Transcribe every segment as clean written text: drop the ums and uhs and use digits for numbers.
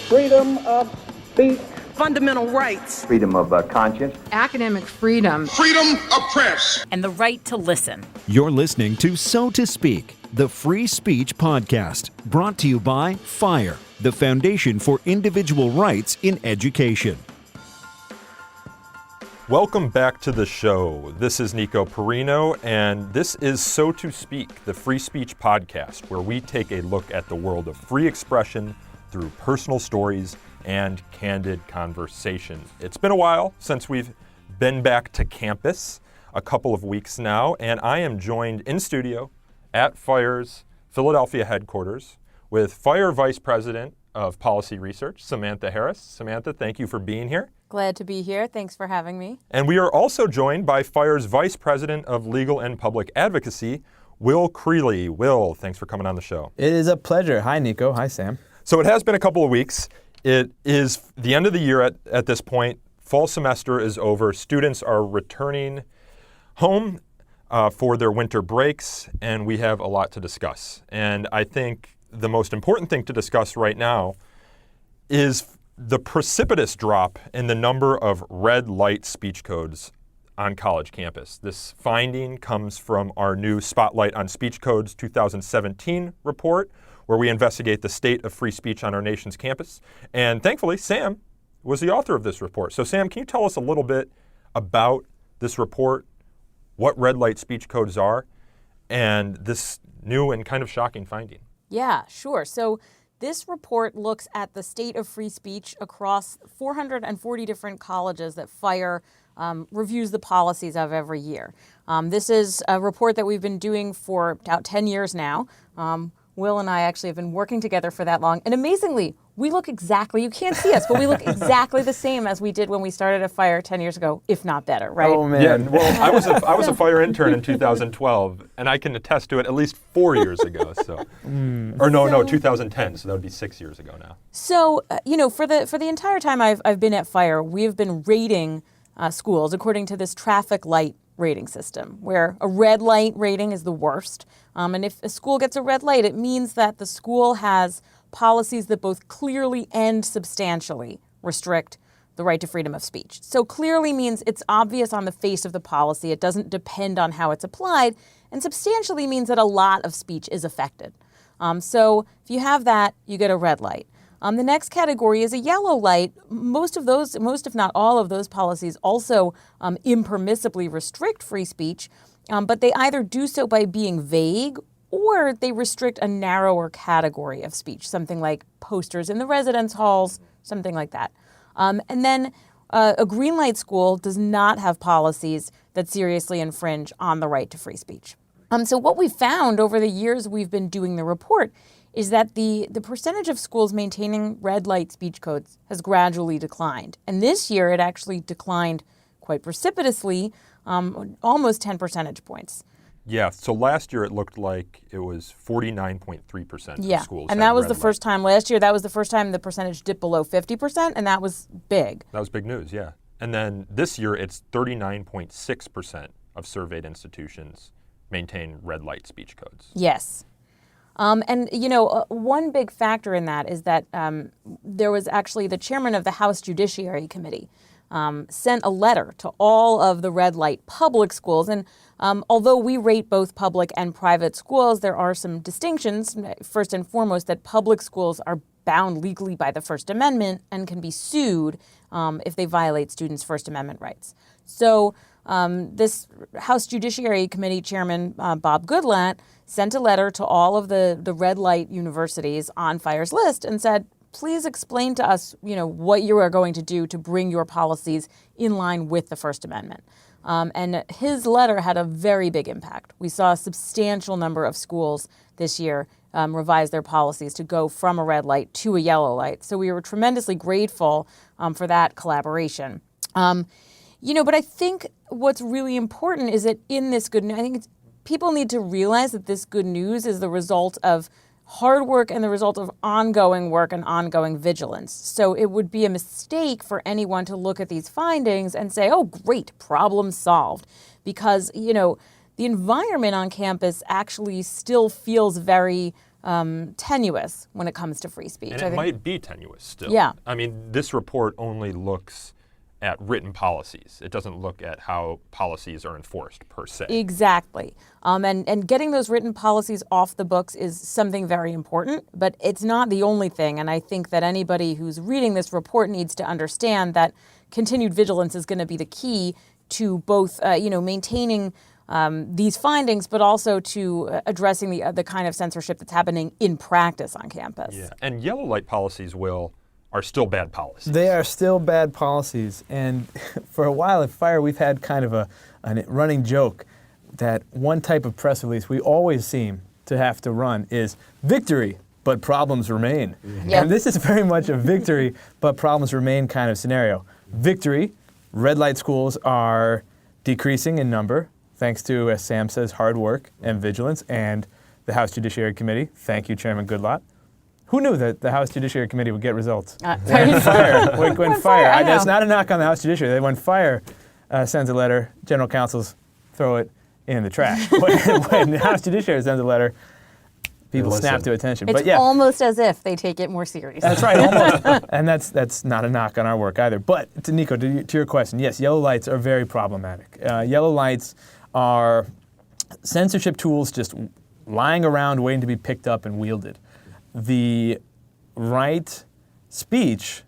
freedom of speech, fundamental rights, freedom of conscience, academic freedom, freedom of press, and the right to listen. You're listening to So to Speak, the free speech podcast, brought to you by FIRE, the Foundation for Individual Rights in Education. Welcome back to the show. This is Nico Perino, and this is So to Speak, the free speech podcast, where we take a look at the world of free expression through personal stories and candid conversation. It's been a while since we've been back to campus, a couple of weeks now, and I am joined in studio at FIRE's Philadelphia headquarters with FIRE Vice President of Policy Research, Samantha Harris. Samantha, thank you for being here. Glad to be here. Thanks for having me. And we are also joined by FIRE's Vice President of Legal and Public Advocacy, Will Creeley. Will, thanks for coming on the show. It is a pleasure. Hi, Nico. Hi, Sam. So it has been a couple of weeks. It is the end of the year at this point. Fall semester is over. Students are returning home for their winter breaks, and we have a lot to discuss. And I think the most important thing to discuss right now is the precipitous drop in the number of red light speech codes on college campus. This finding comes from our new Spotlight on Speech Codes 2017 report, where we investigate the state of free speech on our nation's campus. And thankfully, Sam was the author of this report. So Sam, can you tell us a little bit about this report, what red light speech codes are, and this new and kind of shocking finding? Yeah, sure. So this report looks at the state of free speech across 440 different colleges that FIRE reviews the policies of every year. This is a report that we've been doing for about 10 years now. Will and I actually have been working together for that long. And amazingly, we look exactly, you can't see us, but we look exactly the same as we did when we started at FIRE 10 years ago, if not better, right? Oh, man. Yeah, well, I was a FIRE intern in 2012, and I can attest to it at least 4 years ago. So, or no, 2010, so that would be 6 years ago now. So, for the entire time I've been at FIRE, we have been rating schools according to this traffic light rating system, where a red light rating is the worst. And if a school gets a red light, it means that the school has policies that both clearly and substantially restrict the right to freedom of speech. So clearly means it's obvious on the face of the policy. It doesn't depend on how it's applied. And substantially means that a lot of speech is affected. So if you have that, you get a red light. The next category is a yellow light. Most if not all of those policies also impermissibly restrict free speech, but they either do so by being vague or they restrict a narrower category of speech, something like posters in the residence halls, something like that. And then a green light school does not have policies that seriously infringe on the right to free speech. So what we found over the years we've been doing the report is that the percentage of schools maintaining red light speech codes has gradually declined. And this year it actually declined quite precipitously, almost 10 percentage points. Yeah, so last year it looked like it was 49.3% of schools. And that was the first time last year. That was the first time the percentage dipped below 50%, and that was big. That was big news, yeah. And then this year it's 39.6% of surveyed institutions maintain red light speech codes. Yes. And, one big factor in that is that there was actually the chairman of the House Judiciary Committee sent a letter to all of the red light public schools. And although we rate both public and private schools, there are some distinctions. First and foremost, that public schools are bound legally by the First Amendment and can be sued if they violate students' First Amendment rights. So this House Judiciary Committee Chairman, Bob Goodlatte, sent a letter to all of the red light universities on FIRE's list and said, please explain to us, what you are going to do to bring your policies in line with the First Amendment. And his letter had a very big impact. We saw a substantial number of schools this year revise their policies to go from a red light to a yellow light. So we were tremendously grateful for that collaboration. But I think what's really important is that in this good news, I think people need to realize that this good news is the result of hard work and the result of ongoing work and ongoing vigilance. So it would be a mistake for anyone to look at these findings and say, oh, great, problem solved. Because, the environment on campus actually still feels very tenuous when it comes to free speech. And it might be tenuous still. Yeah. I mean, this report only looks at written policies. It doesn't look at how policies are enforced per se. Exactly. And getting those written policies off the books is something very important, but it's not the only thing. And I think that anybody who's reading this report needs to understand that continued vigilance is going to be the key to both, maintaining these findings, but also to addressing the kind of censorship that's happening in practice on campus. Yeah. And yellow light policies, are still bad policies. They are still bad policies. And for a while at Fire, we've had kind of a running joke that one type of press release we always seem to have to run is victory, but problems remain. Mm-hmm. Yep. And this is very much a victory, but problems remain kind of scenario. Victory, red light schools are decreasing in number, thanks to, as Sam says, hard work and vigilance, and the House Judiciary Committee. Thank you, Chairman Goodlatte. Who knew that the House Judiciary Committee would get results? When Fire. That's not a knock on the House Judiciary. When Fire sends a letter, general counsels throw it in the trash. When the House Judiciary sends a letter, people snap to attention. It's but yeah, almost as if they take it more seriously. that's right, almost. And that's not a knock on our work either. But to Nico, to your question, yes, yellow lights are very problematic. Yellow lights are censorship tools just lying around waiting to be picked up and wielded. The right speech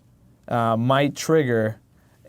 might trigger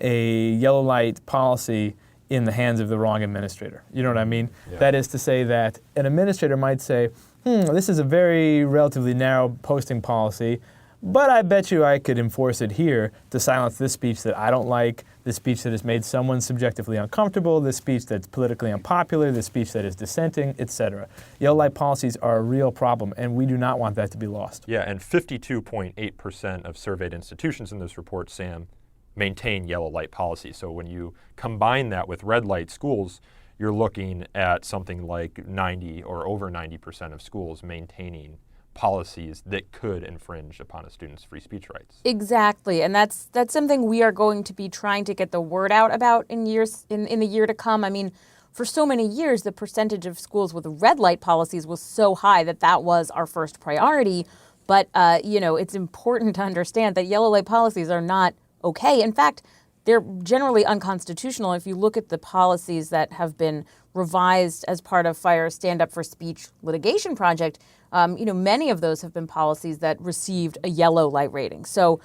a yellow light policy in the hands of the wrong administrator. You know what I mean? Yeah. That is to say that an administrator might say, this is a very relatively narrow posting policy, but I bet you I could enforce it here to silence this speech that I don't like, this speech that has made someone subjectively uncomfortable, this speech that's politically unpopular, this speech that is dissenting, etc. Yellow light policies are a real problem, and we do not want that to be lost. Yeah, and 52.8% of surveyed institutions in this report, Sam, maintain yellow light policy. So when you combine that with red light schools, you're looking at something like 90 or over 90% of schools maintaining policies that could infringe upon a student's free speech rights. Exactly, and that's something we are going to be trying to get the word out about in the year to come. I mean, for so many years, the percentage of schools with red light policies was so high that was our first priority. But it's important to understand that yellow light policies are not okay. In fact, they're generally unconstitutional. If you look at the policies that have been revised as part of Fire's Stand Up for Speech litigation project, many of those have been policies that received a yellow light rating. So,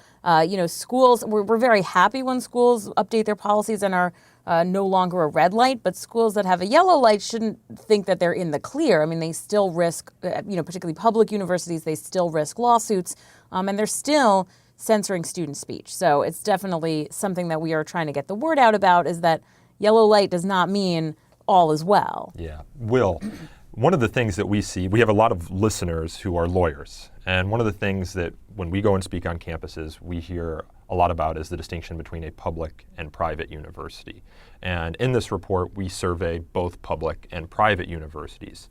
schools, we're very happy when schools update their policies and are no longer a red light, but schools that have a yellow light shouldn't think that they're in the clear. I mean, they still risk, particularly public universities, they still risk lawsuits, and they're still censoring student speech. So it's definitely something that we are trying to get the word out about, is that yellow light does not mean all is well. Yeah. Will, one of the things that we see, we have a lot of listeners who are lawyers, and one of the things that when we go and speak on campuses, we hear a lot about is the distinction between a public and private university. And in this report, we survey both public and private universities.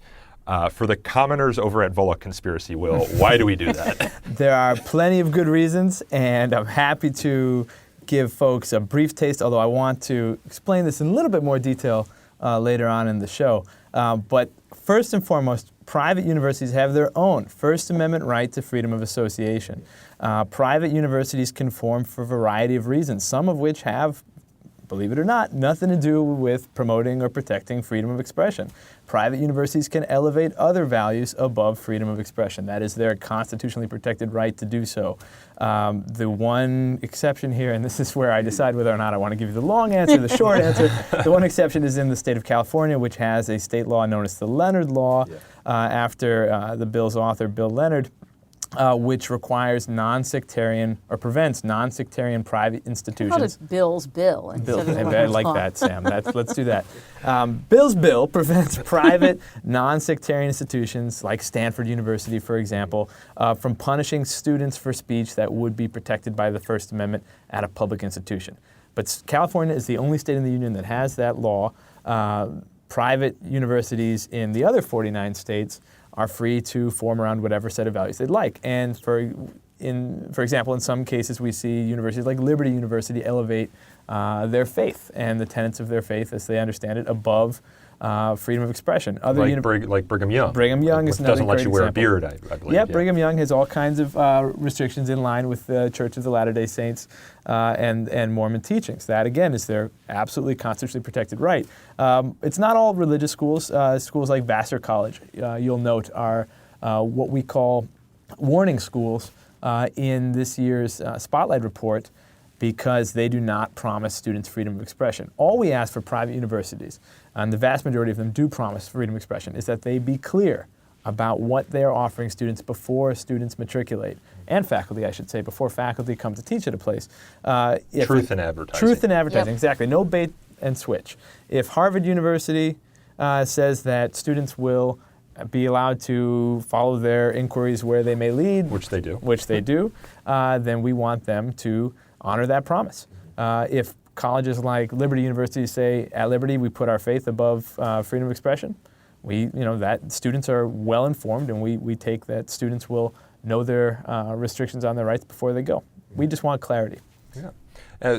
For the commoners over at Volokh Conspiracy, Will, why do we do that? There are plenty of good reasons, and I'm happy to give folks a brief taste, although I want to explain this in a little bit more detail later on in the show. But first and foremost, private universities have their own First Amendment right to freedom of association. Private universities conform for a variety of reasons, some of which have, believe it or not, nothing to do with promoting or protecting freedom of expression. Private universities can elevate other values above freedom of expression. That is their constitutionally protected right to do so. The one exception here, and this is where I decide whether or not I want to give you the long answer, the short answer, the one exception is in the state of California, which has a state law known as the Leonard Law, after the bill's author, Bill Leonard, which requires non-sectarian or prevents non-sectarian private institutions. I called it Bill's Bill. I like that, Sam. Let's do that. Bill's bill prevents private non-sectarian institutions like Stanford University, for example, from punishing students for speech that would be protected by the First Amendment at a public institution. But California is the only state in the union that has that law. Private universities in the other 49 states are free to form around whatever set of values they'd like. And for example, in some cases we see universities like Liberty University elevate their faith and the tenets of their faith as they understand it above freedom of expression. Like Brigham Young. Brigham Young is another doesn't let great you wear example. a beard, I believe. Yeah, Brigham Young has all kinds of restrictions in line with the Church of the Latter-day Saints and Mormon teachings. That, again, is their absolutely constitutionally protected right. It's not all religious schools. Schools like Vassar College, you'll note, are what we call warning schools in this year's Spotlight report, because they do not promise students freedom of expression. All we ask for private universities, and the vast majority of them do promise freedom of expression, is that they be clear about what they are offering students before students matriculate, and faculty, I should say, before faculty come to teach at a place. Truth in advertising. Truth in advertising, Yep. exactly. No bait and switch. If Harvard University says that students will be allowed to follow their inquiries where they may lead, Which they do. Then we want them to honor that promise. If colleges like Liberty University say, at Liberty we put our faith above freedom of expression, that students are well informed, and we take that students will know their restrictions on their rights before they go. We just want clarity. Yeah.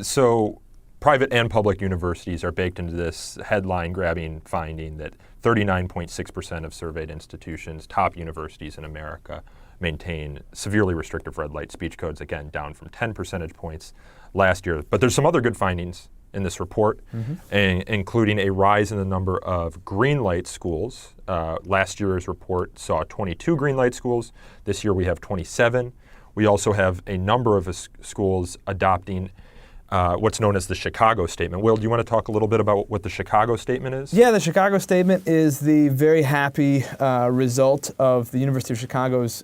So private and public universities are baked into this headline-grabbing finding that 39.6% of surveyed institutions, top universities in America, maintain severely restrictive red light speech codes, again, down from 10 percentage points last year. But there's some other good findings in this report, including a rise in the number of green light schools. Last year's report saw 22 green light schools. This year we have 27. We also have a number of schools adopting what's known as the Chicago Statement. Will, do you want to talk a little bit about what the Chicago Statement is? Yeah, the Chicago Statement is the very happy result of the University of Chicago's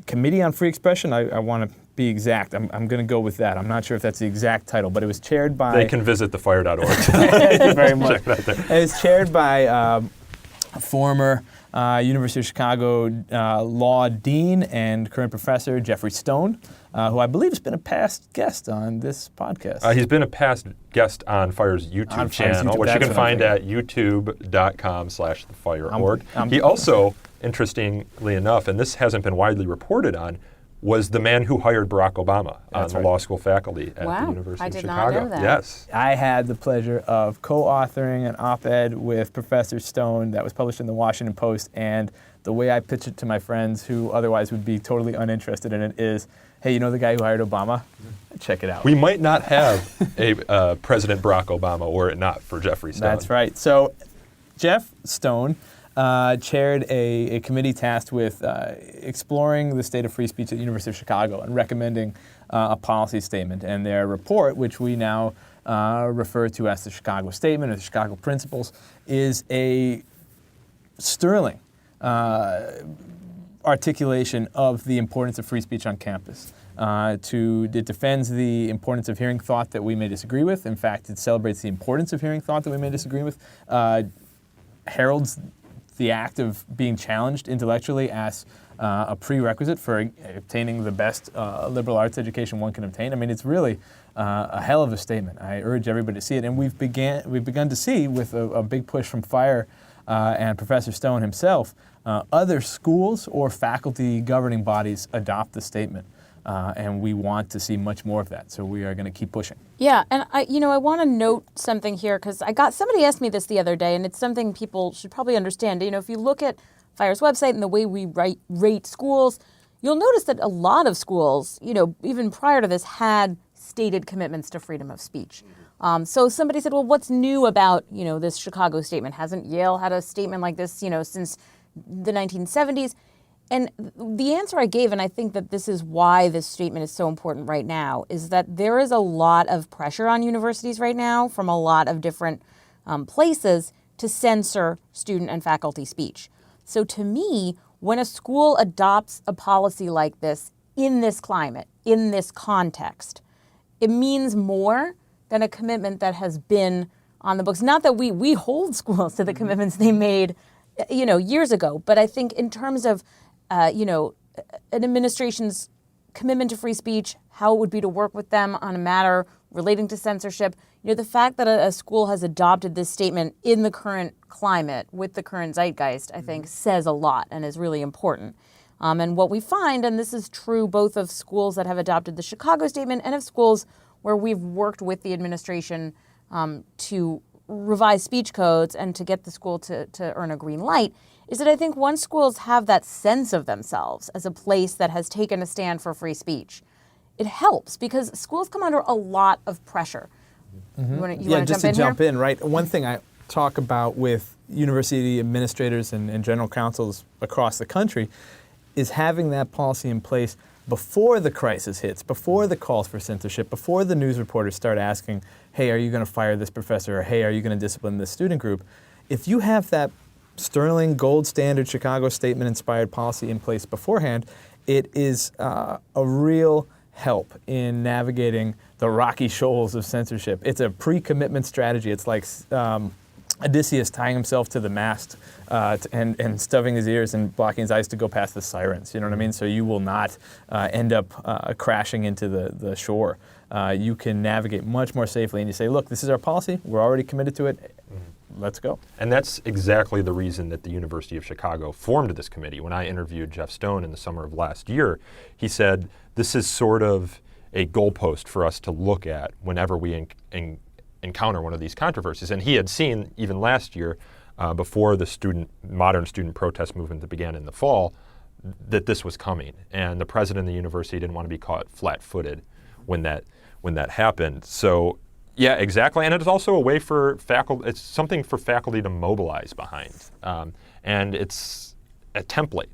Committee on Free Expression. I want to be exact. I'm going to go with that. I'm not sure if that's the exact title, but it was chaired by... They can visit thefire.org. Thank you very much. Check that there. It was chaired by a former University of Chicago law dean and current professor Jeffrey Stone, who I believe has been a past guest on this podcast. He's been a past guest on Fire's YouTube channel, which you can find at youtube.com/thefire.org. He also, interestingly enough, and this hasn't been widely reported on, was the man who hired Barack Obama on the law school faculty at the University of Chicago. I did not know that. Yes. I had the pleasure of co-authoring an op-ed with Professor Stone that was published in the Washington Post, and the way I pitch it to my friends who otherwise would be totally uninterested in it is, hey, you know the guy who hired Obama? Check it out. We might not have a President Barack Obama were it not for Jeffrey Stone. That's right. So Jeff Stone chaired a committee tasked with exploring the state of free speech at the University of Chicago and recommending a policy statement. And their report, which we now refer to as the Chicago Statement or the Chicago Principles, is a sterling articulation of the importance of free speech on campus. It defends the importance of hearing thought that we may disagree with. In fact, it celebrates the importance of hearing thought that we may disagree with, heralds the act of being challenged intellectually as a prerequisite for obtaining the best liberal arts education one can obtain. I mean, it's really a hell of a statement. I urge everybody to see it. And we've begun to see, with a big push from Fire and Professor Stone himself, other schools or faculty governing bodies adopt the statement. And we want to see much more of that. So we are going to keep pushing. Yeah, and I want to note something here, because somebody asked me this the other day, and it's something people should probably understand. If you look at Fire's website and the way we rate schools, you'll notice that a lot of schools, even prior to this, had stated commitments to freedom of speech. So somebody said, well, what's new about, this Chicago statement? Hasn't Yale had a statement like this, since the 1970s? And the answer I gave, and I think that this is why this statement is so important right now, is that there is a lot of pressure on universities right now from a lot of different places to censor student and faculty speech. So to me, when a school adopts a policy like this in this climate, in this context, it means more than a commitment that has been on the books. Not that we hold schools to the commitments they made, years ago, but I think in terms of an administration's commitment to free speech, how it would be to work with them on a matter relating to censorship. The fact that a school has adopted this statement in the current climate with the current zeitgeist, I think, says a lot and is really important. And what we find, and this is true both of schools that have adopted the Chicago Statement and of schools where we've worked with the administration to revise speech codes and to get the school to earn a green light is that I think once schools have that sense of themselves as a place that has taken a stand for free speech, it helps because schools come under a lot of pressure. You want to just to jump in, right? One thing I talk about with university administrators and general counsels across the country is having that policy in place before the crisis hits, before the calls for censorship, before the news reporters start asking, hey, are you going to fire this professor? Or hey, are you going to discipline this student group? If you have that sterling gold standard Chicago statement-inspired policy in place beforehand, it is a real help in navigating the rocky shoals of censorship. It's a pre-commitment strategy. It's like Odysseus tying himself to the mast and stuffing his ears and blocking his eyes to go past the sirens. You know what I mean? So you will not end up crashing into the shore. You can navigate much more safely, and you say, look, this is our policy. We're already committed to it. Let's go. And that's exactly the reason that the University of Chicago formed this committee. When I interviewed Jeff Stone in the summer of last year, he said, this is sort of a goalpost for us to look at whenever we encounter one of these controversies. And he had seen, even last year, before the modern student protest movement that began in the fall, that this was coming. And the president of the university didn't want to be caught flat-footed when that happened. So, yeah, exactly. And it's also a way for faculty, it's something for faculty to mobilize behind. And it's a template.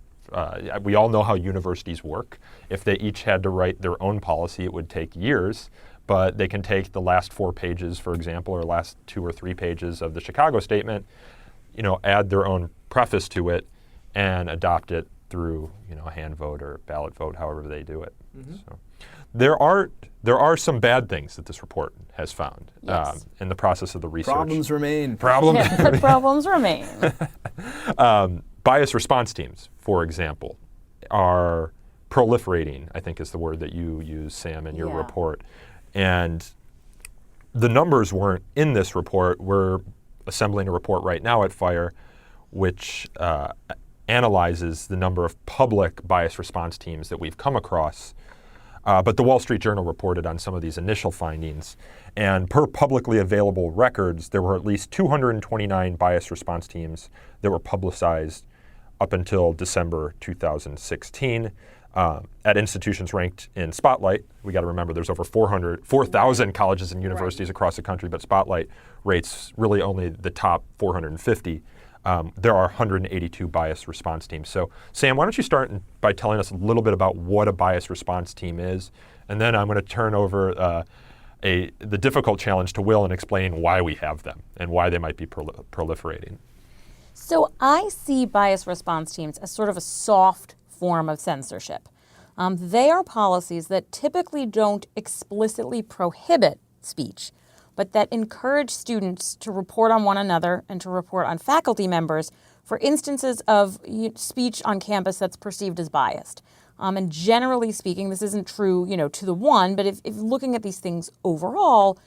We all know how universities work. If they each had to write their own policy, it would take years. But they can take the last 4 pages, for example, or last 2 or 3 pages of the Chicago statement, add their own preface to it, and adopt it through, a hand vote or ballot vote, however they do it. So, there are some bad things that this report has found in the process of the research. Problems remain. Problems remain. Bias response teams, for example, are proliferating, I think is the word that you use, Sam, in your report. And the numbers weren't in this report. We're assembling a report right now at FIRE which analyzes the number of public bias response teams that we've come across. But the Wall Street Journal reported on some of these initial findings. And per publicly available records, there were at least 229 bias response teams that were publicized up until December 2016 at institutions ranked in Spotlight. We got to remember there's over 4,000 colleges and universities across the country, but Spotlight rates really only the top 450. There are 182 bias response teams. So, Sam, why don't you start by telling us a little bit about what a bias response team is, and then I'm going to turn over the difficult challenge to Will in explaining why we have them and why they might be proliferating. So I see bias response teams as sort of a soft form of censorship. They are policies that typically don't explicitly prohibit speech, but that encourage students to report on one another and to report on faculty members for instances of speech on campus that's perceived as biased. And generally speaking, this isn't true, to the one, but if looking at these things overall,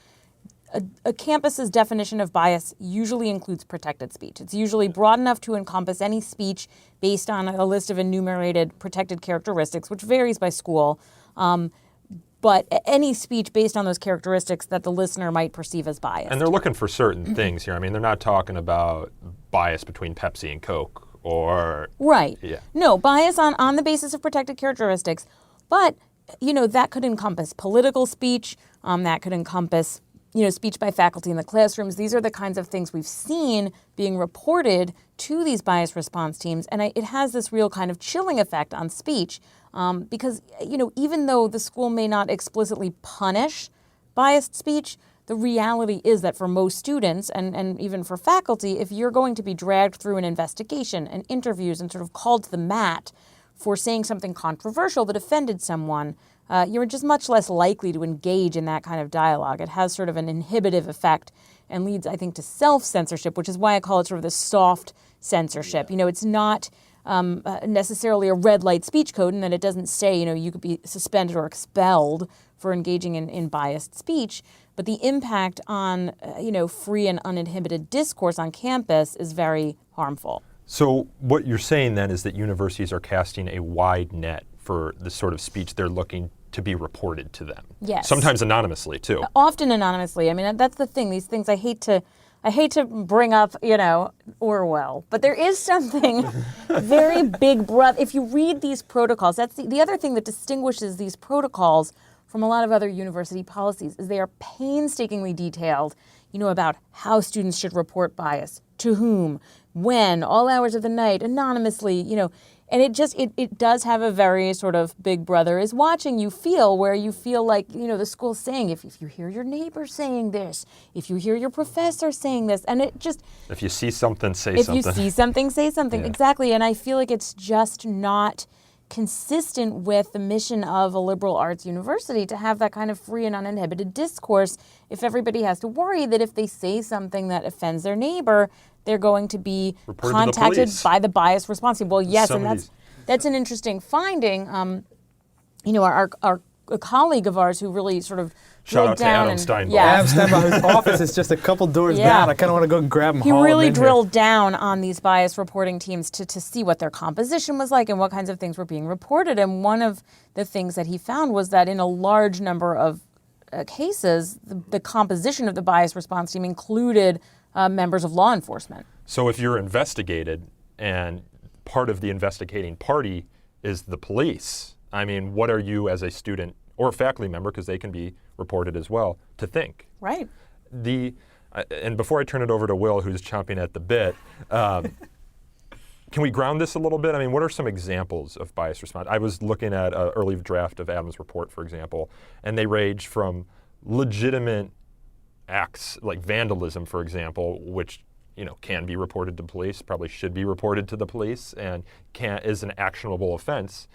a campus's definition of bias usually includes protected speech. It's usually broad enough to encompass any speech based on a list of enumerated protected characteristics, which varies by school. But any speech based on those characteristics that the listener might perceive as biased. And they're looking for certain things here. I mean, they're not talking about bias between Pepsi and Coke or... Right. Yeah. No, bias on the basis of protected characteristics. But, that could encompass political speech. That could encompass, speech by faculty in the classrooms. These are the kinds of things we've seen being reported to these bias response teams. And it has this real kind of chilling effect on speech. Because, even though the school may not explicitly punish biased speech, the reality is that for most students and even for faculty, if you're going to be dragged through an investigation and interviews and sort of called to the mat for saying something controversial that offended someone, you're just much less likely to engage in that kind of dialogue. It has sort of an inhibitive effect and leads, I think, to self-censorship, which is why I call it sort of this soft censorship. It's not... necessarily a red light speech code, and that it doesn't say, you could be suspended or expelled for engaging in biased speech. But the impact on, free and uninhibited discourse on campus is very harmful. So what you're saying then is that universities are casting a wide net for the sort of speech they're looking to be reported to them. Yes. Sometimes anonymously, too. Often anonymously. I mean, that's the thing. These things, I hate to I hate to bring up, Orwell, but there is something very big brother. If you read these protocols, that's the other thing that distinguishes these protocols from a lot of other university policies is they are painstakingly detailed, about how students should report bias, to whom, when, all hours of the night, anonymously, and it does have a very sort of big brother is watching you feel, where you feel like, the school's saying, if you hear your neighbor saying this, if you hear your professor saying this, and it just... If you see something, say if something. If you see something, say something. Yeah. Exactly. And I feel like it's just not consistent with the mission of a liberal arts university to have that kind of free and uninhibited discourse if everybody has to worry that if they say something that offends their neighbor, they're going to be reported contacted to the by the bias response team. Well, yes, and Somebody's- that's an interesting finding. A colleague of ours who really sort of Shout drilled out to down Adam and Steinbach. yeah, Adam Steinbach's office is just a couple doors Yeah. down. I kind of want to go and grab him. he haul him really in here. drilled down on these bias reporting teams to see what their composition was like and what kinds of things were being reported. And one of the things that he found was that in a large number of cases, the composition of the bias response team included members of law enforcement. So if you're investigated and part of the investigating party is the police, I mean, what are you as a student or faculty member, because they can be reported as well, to think? Right. And before I turn it over to Will, who's chomping at the bit, can we ground this a little bit? I mean, what are some examples of bias response? I was looking at an early draft of Adam's report, for example, and they range from legitimate acts like vandalism, for example, which can be reported to police, probably should be reported to the police, and is an actionable offense,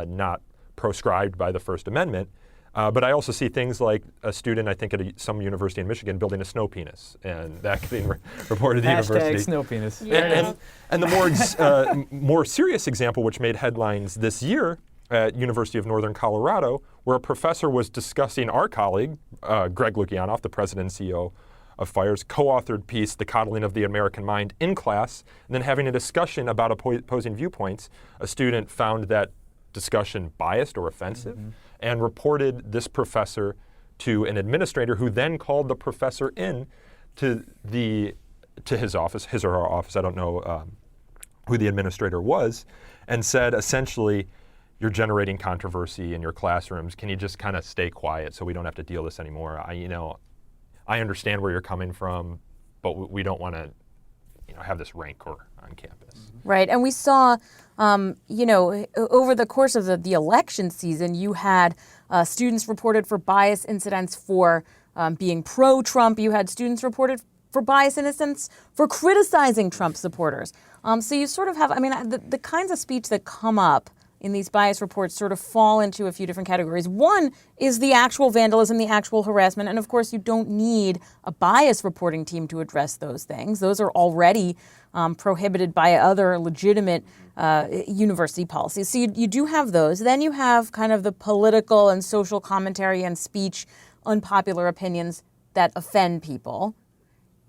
not proscribed by the First Amendment. But I also see things like a student, I think at some university in Michigan, building a snow penis, and that being reported to the university. Snow penis. And the more serious example, which made headlines this year at University of Northern Colorado, where a professor was discussing our colleague, Greg Lukianoff, the president and CEO of FIRE's co-authored piece, The Coddling of the American Mind, in class, and then having a discussion about opposing viewpoints. A student found that discussion biased or offensive, and reported this professor to an administrator, who then called the professor in to his office, his or her office, I don't know who the administrator was, and said essentially, you're generating controversy in your classrooms. Can you just kind of stay quiet so we don't have to deal with this anymore? I understand where you're coming from, but we don't want to have this rancor on campus. Right, and we saw, over the course of the election season, you had students reported for bias incidents for being pro-Trump. You had students reported for bias incidents for criticizing Trump supporters. So you sort of have, the kinds of speech that come up in these bias reports sort of fall into a few different categories. One is the actual vandalism, the actual harassment, and of course you don't need a bias reporting team to address those things. Those are already prohibited by other legitimate university policies. So you do have those. Then you have kind of the political and social commentary and speech, unpopular opinions that offend people.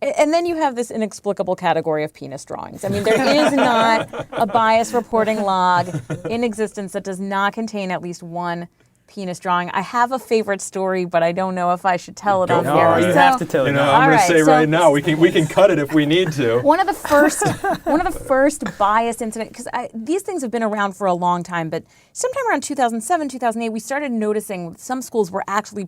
And then you have this inexplicable category of penis drawings. I mean, there is not a bias reporting log in existence that does not contain at least one penis drawing. I have a favorite story, but I don't know if I should tell it on here. You have to tell it. I'm now. going to right, say so- right now, we can cut it if we need to. One of the first bias incident, because these things have been around for a long time, but sometime around 2007, 2008, we started noticing some schools were actually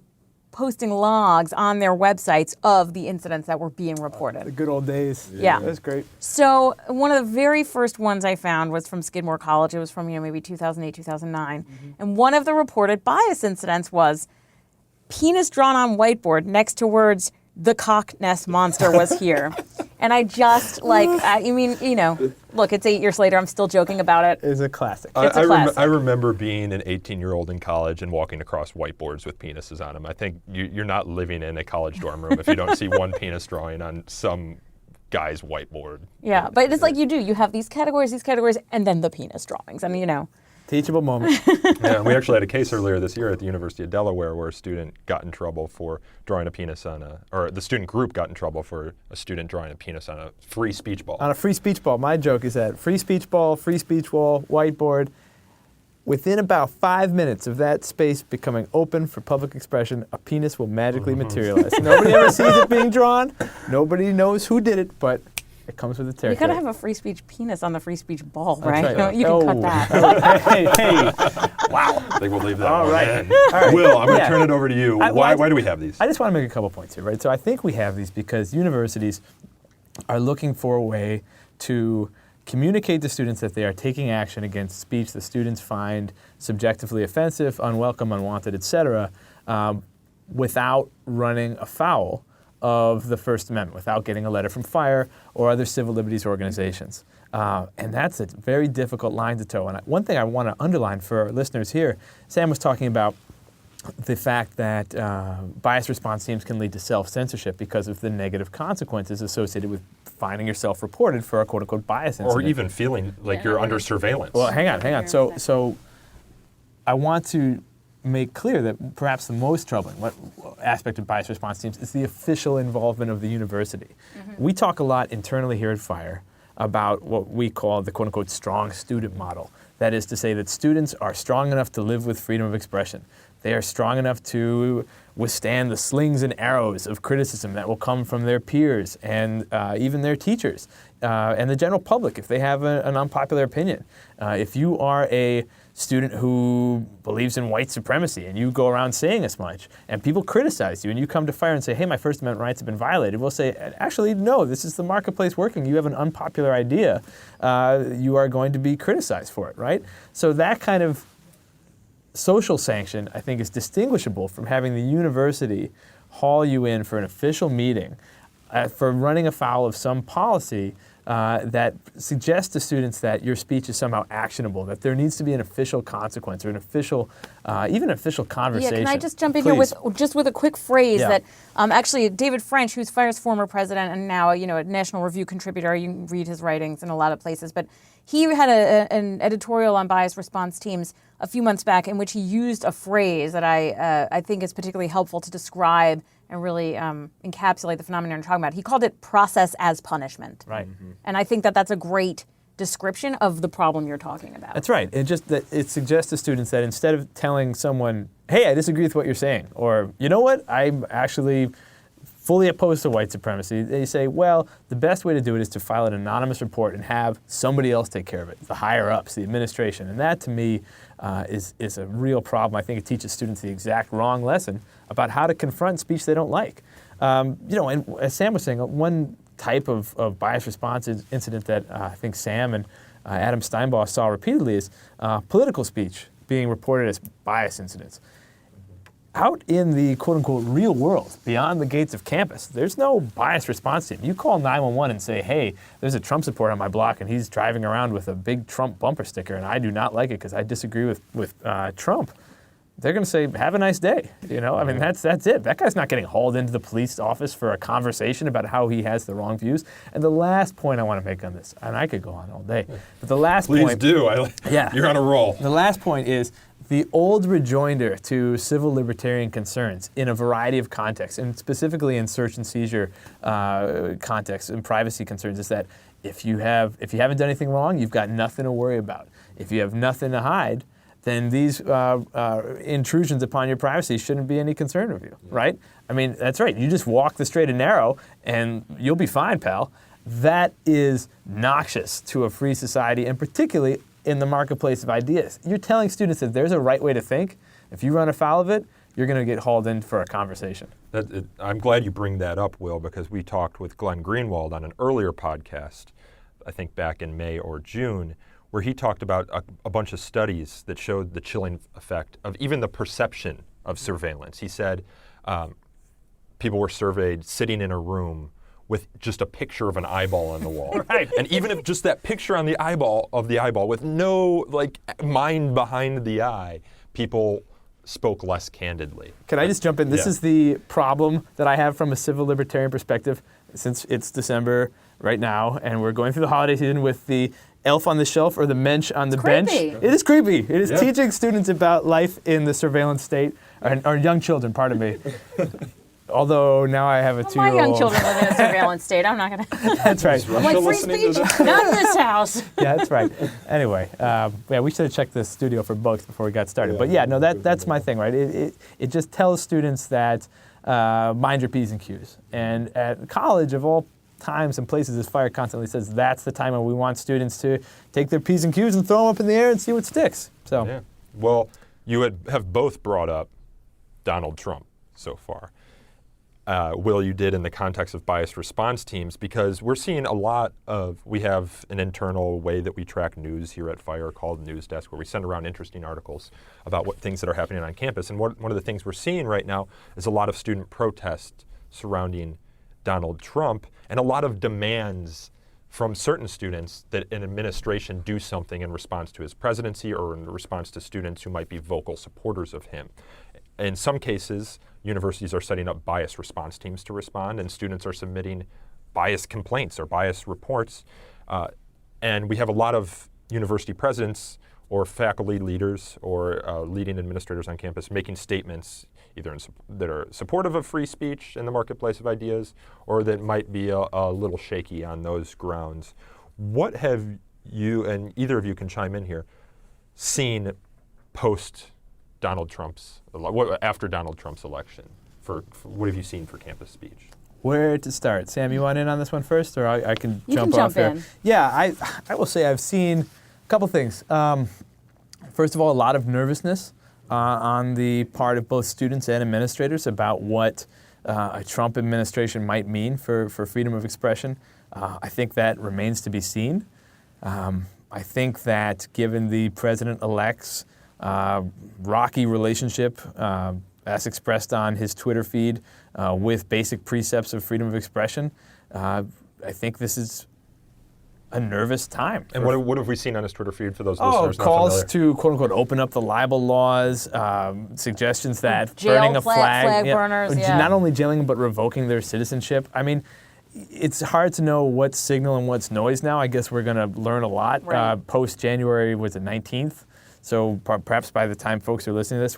posting logs on their websites of the incidents that were being reported. The good old days. Yeah. That's great. So one of the very first ones I found was from Skidmore College. It was from maybe 2008, 2009. And one of the reported bias incidents was penis drawn on whiteboard next to words, "The cock nest monster was here." And I just look, it's 8 years later. I'm still joking about it. It's a classic. It's a classic. I remember being an 18-year-old in college and walking across whiteboards with penises on them. I think you're not living in a college dorm room if you don't see one penis drawing on some guy's whiteboard. Yeah, but it's like you have these categories, and then the penis drawings. And Teachable moment. Yeah, we actually had a case earlier this year at the University of Delaware where a student got in trouble for drawing a penis or the student group got in trouble for a student drawing a penis on a free speech ball. On a free speech ball. My joke is that free speech ball, free speech wall, whiteboard. within about 5 minutes of that space becoming open for public expression, a penis will magically materialize. Nobody ever sees it being drawn. Nobody knows who did it, but it comes with the territory. You gotta have a free speech penis on the free speech ball, That's right? right. No, you can cut that. Hey. Wow. I think we'll leave that All one right. in. All right. Will, I'm going to Yeah. turn it over to you. Why do we have these? I just want to make a couple points here, right? So I think we have these because universities are looking for a way to communicate to students that they are taking action against speech that students find subjectively offensive, unwelcome, unwanted, etc., without running afoul of the First Amendment, without getting a letter from FIRE or other civil liberties organizations. And that's a very difficult line to toe. And one thing I want to underline for our listeners here, Sam was talking about the fact that bias response teams can lead to self-censorship because of the negative consequences associated with finding yourself reported for a quote-unquote bias incident. Or even feeling like you're under surveillance. Well, hang on. So I want to make clear that perhaps the most troubling aspect of bias response teams is the official involvement of the university. We talk a lot internally here at FIRE about what we call the quote-unquote strong student model. That is to say that students are strong enough to live with freedom of expression. They are strong enough to withstand the slings and arrows of criticism that will come from their peers and even their teachers and the general public if they have an unpopular opinion. If you are a student who believes in white supremacy and you go around saying as much and people criticize you and you come to FIRE and say, hey, my First Amendment rights have been violated, we'll say, actually, no, this is the marketplace working. You have an unpopular idea. You are going to be criticized for it, right? So that kind of social sanction, I think, is distinguishable from having the university haul you in for an official meeting for running afoul of some policy that suggests to students that your speech is somehow actionable, that there needs to be an official consequence or an official, even official conversation. Yeah, can I just jump in Please. here with a quick phrase Yeah. that actually David French, who's FIRE's former president and now a National Review contributor, you can read his writings in a lot of places, but he had an editorial on bias response teams a few months back in which he used a phrase that I think is particularly helpful to describe and really encapsulate the phenomenon you're talking about. He called it process as punishment. Right. And I think that that's a great description of the problem you're talking about. That's right. It suggests to students that instead of telling someone, hey, I disagree with what you're saying, or you know what, I'm actually fully opposed to white supremacy, they say, well, the best way to do it is to file an anonymous report and have somebody else take care of it, the higher ups, the administration. And that, to me, is a real problem. I think it teaches students the exact wrong lesson about how to confront speech they don't like. And as Sam was saying, one type of bias response incident that I think Sam and Adam Steinbaugh saw repeatedly is political speech being reported as bias incidents. Out in the quote-unquote real world, beyond the gates of campus, there's no bias response team. You call 911 and say, hey, there's a Trump supporter on my block and he's driving around with a big Trump bumper sticker and I do not like it because I disagree with Trump. They're going to say, have a nice day. That's it. That guy's not getting hauled into the police office for a conversation about how he has the wrong views. And the last point I want to make on this, and I could go on all day, but the last point... Please do. You're on a roll. The last point is the old rejoinder to civil libertarian concerns in a variety of contexts, and specifically in search and seizure contexts and privacy concerns, is that if you haven't done anything wrong, you've got nothing to worry about. If you have nothing to hide, then these intrusions upon your privacy shouldn't be any concern of you, right? I mean, that's right. You just walk the straight and narrow, and you'll be fine, pal. That is noxious to a free society, and particularly in the marketplace of ideas. You're telling students that there's a right way to think. If you run afoul of it, you're going to get hauled in for a conversation. I'm glad you bring that up, Will, because we talked with Glenn Greenwald on an earlier podcast, I think back in May or June, where he talked about a bunch of studies that showed the chilling effect of even the perception of surveillance. He said people were surveyed sitting in a room with just a picture of an eyeball on the wall. Right. And even if just that picture on the eyeball with no mind behind the eye, people spoke less candidly. Can I just jump in? This is the problem that I have from a civil libertarian perspective, since it's December right now, and we're going through the holiday season with the elf on the shelf or the mensch on the bench. Creepy. It is creepy. It is teaching students about life in the surveillance state, or young children, pardon me. Although now I have a Well, two-year-old. my young children live in a surveillance state. I'm not going to. That's right. I'm like, free speech, not in this house. Yeah, that's right. Anyway, yeah, we should have checked the studio for books before we got started. But yeah, no, that's my thing, right? It just tells students that mind your P's and Q's. And at college, of all times and places, as FIRE constantly says, that's the time when we want students to take their P's and Q's and throw them up in the air and see what sticks. So, Yeah. Well, you have both brought up Donald Trump so far. Will, you did in the context of biased response teams, because we're seeing a lot of, we have an internal way that we track news here at FIRE called News Desk, where we send around interesting articles about what things that are happening on campus. And one of the things we're seeing right now is a lot of student protest surrounding Donald Trump and a lot of demands from certain students that an administration do something in response to his presidency or in response to students who might be vocal supporters of him. In some cases, universities are setting up bias response teams to respond, and students are submitting bias complaints or bias reports. And we have a lot of university presidents or faculty leaders or leading administrators on campus making statements either that are supportive of free speech in the marketplace of ideas or that might be a little shaky on those grounds. What have you, and either of you can chime in here, seen post Donald Trump's, after Donald Trump's election? For what have you seen for campus speech? where to start? Sam, you want in on this one first, or I can You jump can off jump there? in. Yeah, I will say I've seen a couple things. First of all, a lot of nervousness on the part of both students and administrators about what a Trump administration might mean for freedom of expression. I think that remains to be seen. I think that given the president-elect's rocky relationship, as expressed on his Twitter feed, with basic precepts of freedom of expression, I think this is a nervous time. And what have we seen on his Twitter feed for those listeners not calls familiar? to quote-unquote open up the libel laws, suggestions that Jail burning a flag burners, yeah. not only jailing them but revoking their citizenship. I mean, it's hard to know what's signal and what's noise now. I guess we're going to learn a lot. Right. Post-January, was it 19th? So perhaps by the time folks are listening to this,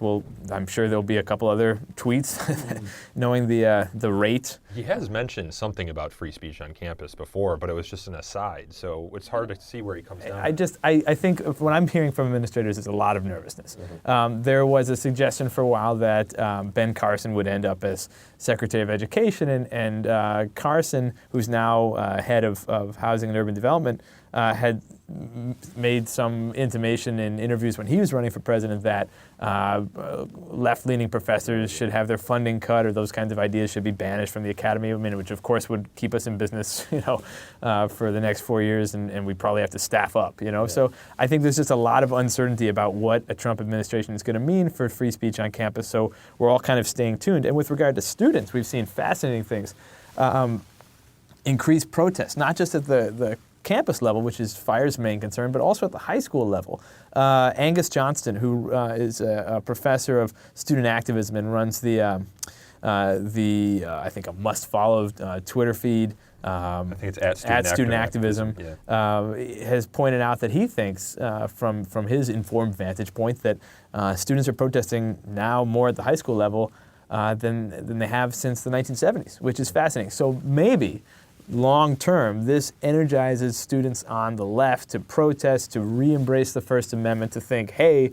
I'm sure there'll be a couple other tweets knowing the rate. He has mentioned something about free speech on campus before, but it was just an aside, so it's hard to see where he comes down. I think what I'm hearing from administrators is a lot of nervousness. There was a suggestion for a while that Ben Carson would end up as Secretary of Education, and Carson, who's now head of Housing and Urban Development, had made some intimation in interviews when he was running for president that left-leaning professors should have their funding cut, or those kinds of ideas should be banished from the academy. I mean, which of course would keep us in business, for the next 4 years, and we'd probably have to staff up, Yeah. So I think there's just a lot of uncertainty about what a Trump administration is going to mean for free speech on campus. So we're all kind of staying tuned. And with regard to students, we've seen fascinating things. Increased protests, not just at the campus level, which is FIRE's main concern, but also at the high school level. Angus Johnston, who is a professor of student activism and runs the I think a must-follow Twitter feed. I think it's at Student Activism. Yeah. Has pointed out that he thinks, from his informed vantage point, that students are protesting now more at the high school level than they have since the 1970s, which is fascinating. So maybe long term, this energizes students on the left to protest, to re-embrace the First Amendment, to think, hey,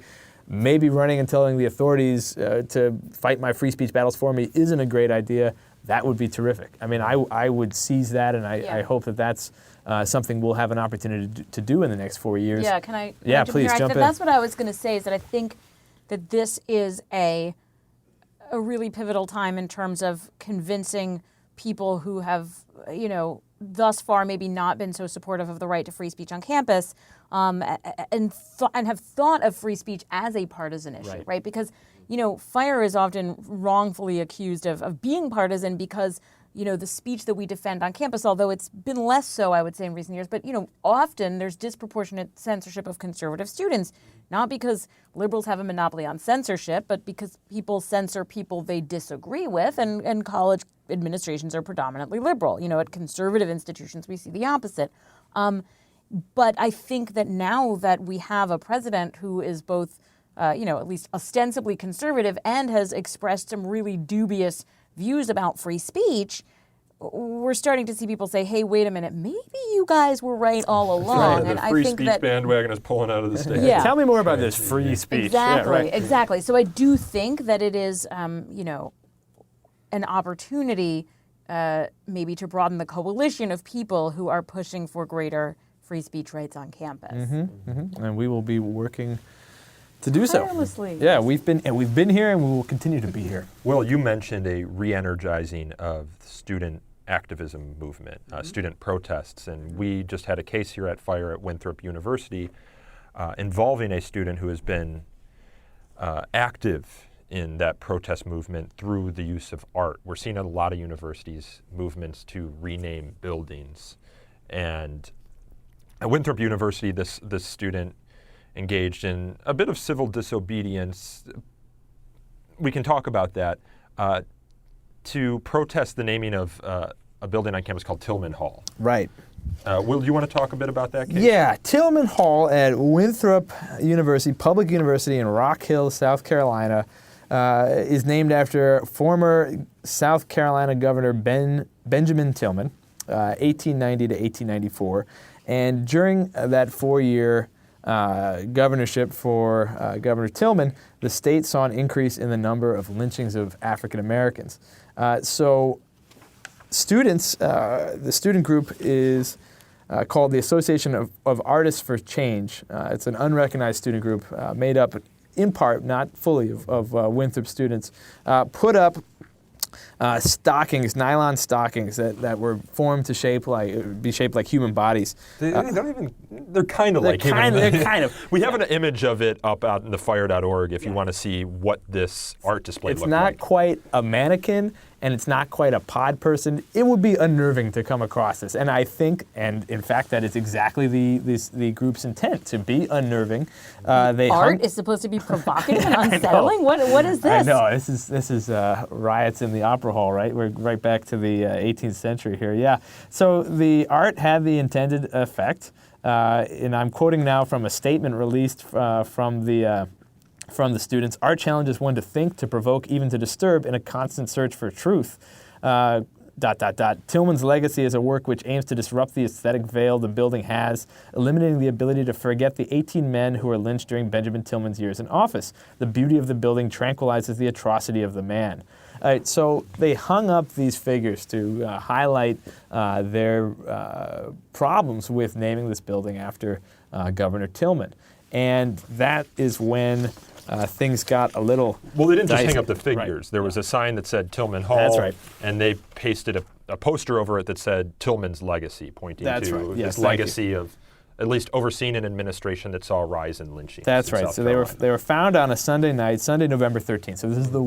maybe running and telling the authorities to fight my free speech battles for me isn't a great idea. That would be terrific. I mean, I would seize that, and I hope that that's something we'll have an opportunity to do in the next 4 years. Yeah, can I? Yeah, jump please here? jump in. That's what I was going to say, is that I think that this is a really pivotal time in terms of convincing people who have, thus far maybe not been so supportive of the right to free speech on campus, and have thought of free speech as a partisan issue, right? Because, FIRE is often wrongfully accused of being partisan because, the speech that we defend on campus, although it's been less so, I would say, in recent years, but, often there's disproportionate censorship of conservative students, not because liberals have a monopoly on censorship, but because people censor people they disagree with, and college administrations are predominantly liberal. At conservative institutions, we see the opposite. But I think that now that we have a president who is both, at least ostensibly conservative and has expressed some really dubious views about free speech, we're starting to see people say, hey, wait a minute, maybe you guys were right all along. The And I free think speech that bandwagon is pulling out of the stage. Yeah. Tell me more about this free speech. Exactly, Yeah, right. exactly. So I do think that it is, an opportunity maybe to broaden the coalition of people who are pushing for greater free speech rights on campus. And we will be working to do so. Tirelessly. Yeah, we've been here, and we will continue to be here. Will, you mentioned a re-energizing of the student activism movement, student protests, and we just had a case here at Fire at Winthrop University involving a student who has been active in that protest movement through the use of art. We're seeing at a lot of universities movements to rename buildings, and at Winthrop University, this student engaged in a bit of civil disobedience. We can talk about that. To protest the naming of a building on campus called Tillman Hall. Right. Will, you want to talk a bit about that case? Yeah, Tillman Hall at Winthrop University, public university in Rock Hill, South Carolina, is named after former South Carolina Governor Benjamin Tillman, 1890 to 1894. And during that 4-year governorship for Governor Tillman, the state saw an increase in the number of lynchings of African Americans. So students, the student group is called the Association of Artists for Change. It's an unrecognized student group made up in part, not fully, of Winthrop students, put up stockings, nylon stockings that were formed to be shaped like human bodies. They're kind of like human. They're kind of. We have an image of it up out in the fire.org if you want to see what this art display looked like. It's not quite a mannequin, and it's not quite a pod person. It would be unnerving to come across this. And I think, and in fact, that is exactly the group's intent, to be unnerving. Art is supposed to be provocative and unsettling? What is this? I know. This is riots in the Opera Hall, right? We're right back to the 18th century here. Yeah. So the art had the intended effect. And I'm quoting now from a statement released from the students. Art challenges one to think, to provoke, even to disturb in a constant search for truth. Tillman's legacy is a work which aims to disrupt the aesthetic veil the building has, eliminating the ability to forget the 18 men who were lynched during Benjamin Tillman's years in office. The beauty of the building tranquilizes the atrocity of the man. So they hung up these figures to highlight their problems with naming this building after Governor Tillman. And that is when things got a little Well, they didn't just dicey. hang up the figures. Right. There was a sign that said Tillman Hall. That's right. And they pasted a poster over it that said Tillman's legacy, pointing That's to right. Yes, his legacy of at least overseeing an administration that saw a rise in lynching. That's right. So they were found on a Sunday night, Sunday, November 13th. So this is the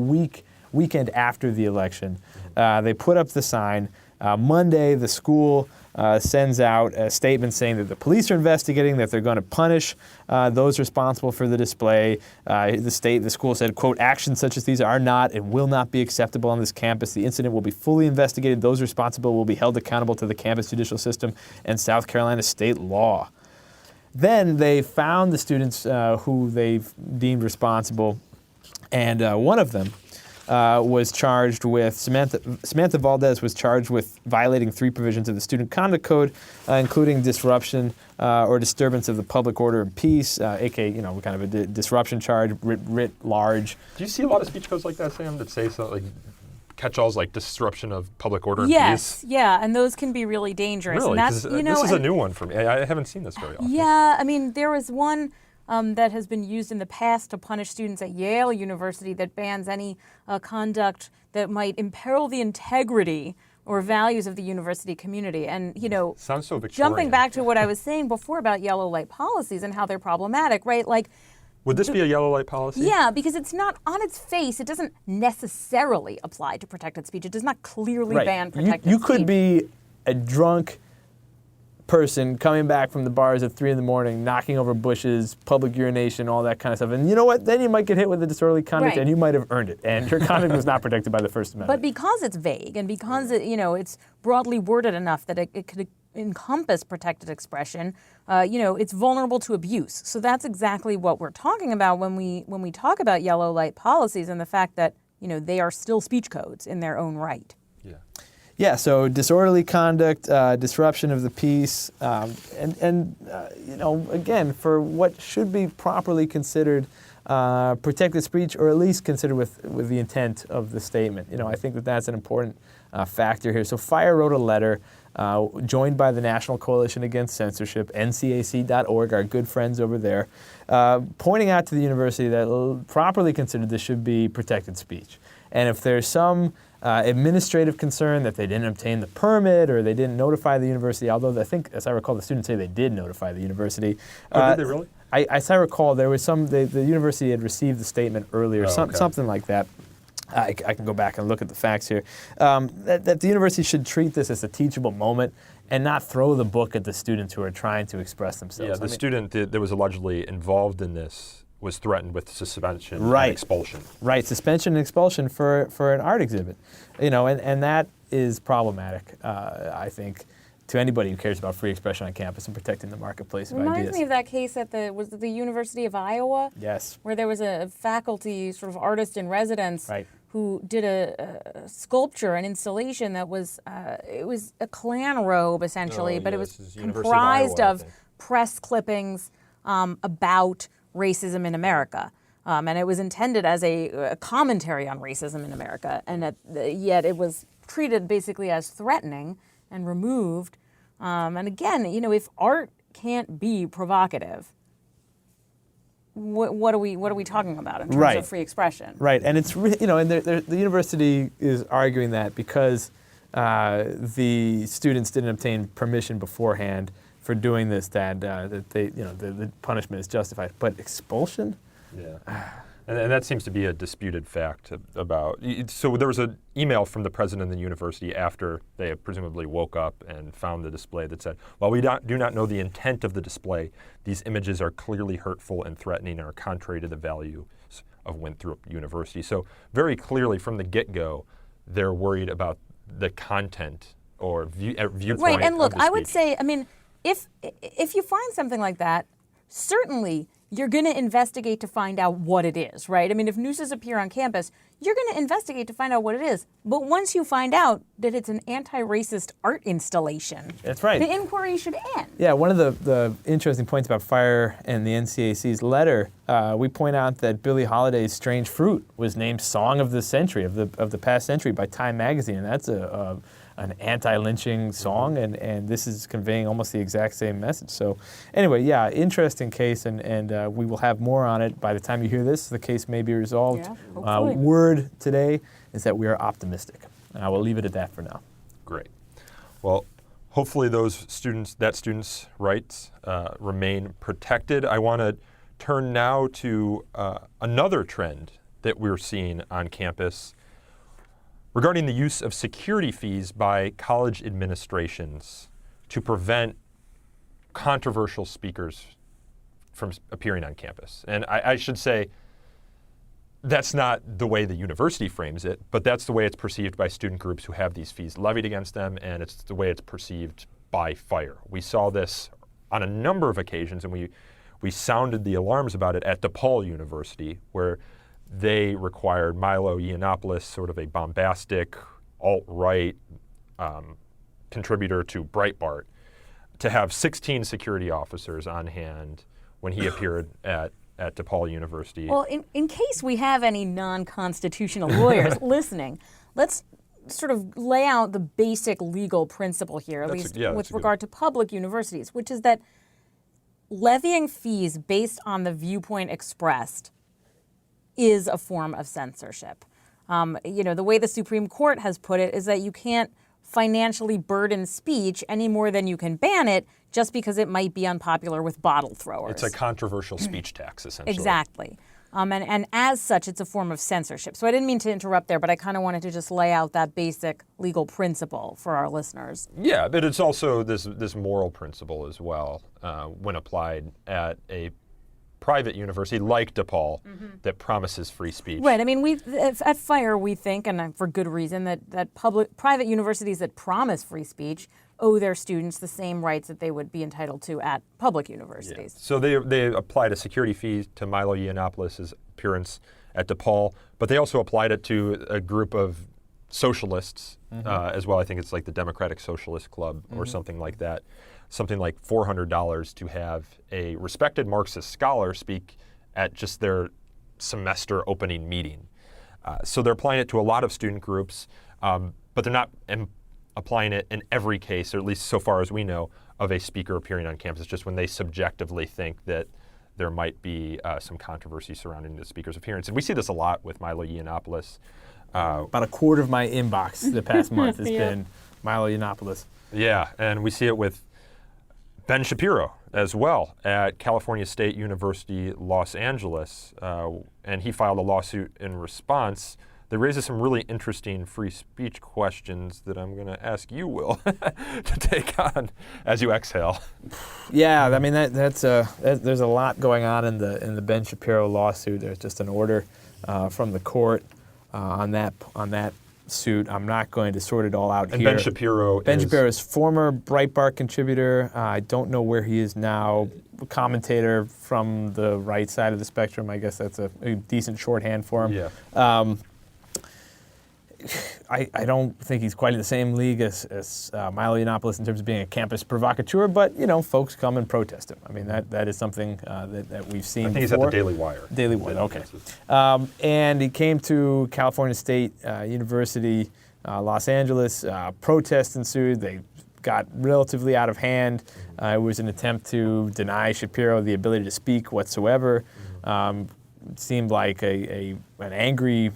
weekend after the election. They put up the sign. Monday, the school sends out a statement saying that the police are investigating, that they're going to punish those responsible for the display. The school said, quote, actions such as these are not and will not be acceptable on this campus. The incident will be fully investigated. Those responsible will be held accountable to the campus judicial system and South Carolina state law. Then they found the students who they deemed responsible, and one of them was charged with, Samantha Valdez was charged with violating 3 provisions of the Student Conduct Code, including disruption or disturbance of the public order and peace, aka, kind of a disruption charge, writ large. Do you see a lot of speech codes like that, Sam, that say something like catch-alls like disruption of public order and Yes, peace? yeah, and those can be really dangerous. Really? And that's, this is a new one for me. I haven't seen this very often. Yeah, I mean, there was one that has been used in the past to punish students at Yale University that bans any conduct that might imperil the integrity or values of the university community. And, Sounds so Victorian. jumping back to what I was saying before about yellow light policies and how they're problematic, right? Like, would this be a yellow light policy? yeah, because it's not on its face. It doesn't necessarily apply to protected speech. It does not clearly ban protected speech. You could be a drunk person coming back from the bars at 3 a.m, knocking over bushes, public urination, all that kind of stuff. And you know what? Then you might get hit with a disorderly conduct, Right. and you might have earned it. And your conduct was not protected by the First Amendment. But because it's vague and because it's broadly worded enough that it could encompass protected expression, it's vulnerable to abuse. So that's exactly what we're talking about when we talk about yellow light policies and the fact that they are still speech codes in their own right. Yeah. Yeah, so disorderly conduct, disruption of the peace, and again, for what should be properly considered protected speech, or at least considered with the intent of the statement. I think that's an important factor here. So FIRE wrote a letter joined by the National Coalition Against Censorship, ncac.org, our good friends over there, pointing out to the university that properly considered this should be protected speech. And if there's some administrative concern that they didn't obtain the permit or they didn't notify the university, although I think, as I recall, the students say they did notify the university. Did they really? As I recall, there was the university had received the statement earlier, okay. Something like that. I can go back and look at the facts here. That the university should treat this as a teachable moment and not throw the book at the students who are trying to express themselves. Yeah, the student that was allegedly involved in this was threatened with suspension Right. and expulsion. Right, suspension and expulsion for an art exhibit. And that is problematic, I think, to anybody who cares about free expression on campus and protecting the marketplace of ideas. Reminds me of that case at the University of Iowa, Yes. where there was a faculty sort of artist in residence Right. who did a sculpture, an installation that was it was a Klan robe essentially, Oh, but it yeah, was this is University of comprised Iowa, I of think. press clippings about racism in America. And it was intended as a commentary on racism in America, and yet it was treated basically as threatening and removed. And again, if art can't be provocative, what are we talking about in terms Right. of free expression? Right, and it's and the university is arguing that because the students didn't obtain permission beforehand for doing this, that they the punishment is justified. But expulsion? Yeah. And that seems to be a disputed fact about. So there was an email from the president of the university after they presumably woke up and found the display that said, "While we do not know the intent of the display, these images are clearly hurtful and threatening and are contrary to the values of Winthrop University." So very clearly from the get-go, they're worried about the content or viewpoint. Right, and look, of the I would speech. say, if you find something like that, certainly you're going to investigate to find out what it is, right? If nooses appear on campus, you're going to investigate to find out what it is. But once you find out that it's an anti-racist art installation, That's right. the inquiry should end. Yeah, one of the interesting points about FIRE and the NCAC's letter, we point out that Billie Holiday's "Strange Fruit" was named Song of the Century, of the past century, by Time Magazine, and that's an anti-lynching song, and this is conveying almost the exact same message. So anyway, yeah, interesting case, and we will have more on it by the time you hear this. The case may be resolved. Yeah, hopefully. Word today is that we are optimistic. And I will leave it at that for now. Great. Well, hopefully those students' rights remain protected. I want to turn now to another trend that we're seeing on campus regarding the use of security fees by college administrations to prevent controversial speakers from appearing on campus. And I should say, that's not the way the university frames it, but that's the way it's perceived by student groups who have these fees levied against them, and it's the way it's perceived by FIRE. We saw this on a number of occasions, and we sounded the alarms about it at DePaul University, where they required Milo Yiannopoulos, sort of a bombastic alt-right contributor to Breitbart, to have 16 security officers on hand when he appeared at DePaul University. Well, in case we have any non-constitutional lawyers listening, let's sort of lay out the basic legal principle here, at least with regard to public universities, which is that levying fees based on the viewpoint expressed is a form of censorship. The way the Supreme Court has put it is that you can't financially burden speech any more than you can ban it just because it might be unpopular with bottle throwers. It's a controversial speech tax, essentially. Exactly. And as such, it's a form of censorship. So I didn't mean to interrupt there, but I kind of wanted to just lay out that basic legal principle for our listeners. Yeah, but it's also this moral principle as well when applied at a private university like DePaul that promises free speech. Right. At FIRE, we think, and for good reason, that private universities that promise free speech owe their students the same rights that they would be entitled to at public universities. Yeah. So they applied a security fee to Milo Yiannopoulos' appearance at DePaul, but they also applied it to a group of socialists as well. I think it's like the Democratic Socialist Club or something like that. Something like $400 to have a respected Marxist scholar speak at just their semester opening meeting. So they're applying it to a lot of student groups, but they're not applying it in every case, or at least so far as we know, of a speaker appearing on campus, just when they subjectively think that there might be some controversy surrounding the speaker's appearance. And we see this a lot with Milo Yiannopoulos. About a quarter of my inbox the past month has been Milo Yiannopoulos. Yeah, and we see it with Ben Shapiro as well at California State University, Los Angeles. And he filed a lawsuit in response that raises some really interesting free speech questions that I'm going to ask you, Will, to take on as you exhale. Yeah, I mean there's a lot going on in the Ben Shapiro lawsuit. There's just an order from the court on that suit. I'm not going to sort it all out and here. Ben Shapiro is former Breitbart contributor. I don't know where he is now. Commentator from the right side of the spectrum. I guess that's a decent shorthand for him. Yeah. I don't think he's quite in the same league as Milo Yiannopoulos in terms of being a campus provocateur, but folks come and protest him. I mean that is something that we've seen. I think before. He's at the Daily Wire. Daily Wire, okay. And he came to California State University, Los Angeles. Protests ensued. They got relatively out of hand. It was an attempt to deny Shapiro the ability to speak whatsoever. It seemed like an angry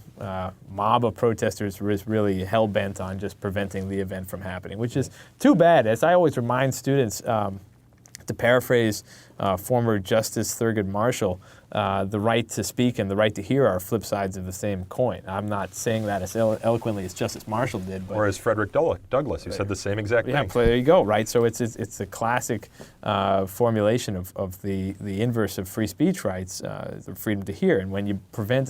mob of protesters was really hell-bent on just preventing the event from happening, which is too bad. As I always remind students, to paraphrase former Justice Thurgood Marshall, the right to speak and the right to hear are flip sides of the same coin. I'm not saying that as eloquently as Justice Marshall did, but or as Frederick Douglass, who said the same exact thing. Yeah, there you go, right? So it's a classic formulation of the inverse of free speech rights, the freedom to hear. And when you prevent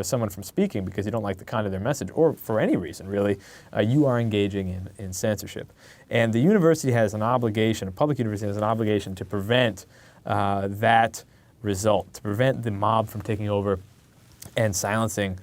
someone from speaking because you don't like the content of their message, or for any reason really, you are engaging in censorship. And the university has an obligation, a public university has an obligation to prevent that result, to prevent the mob from taking over and silencing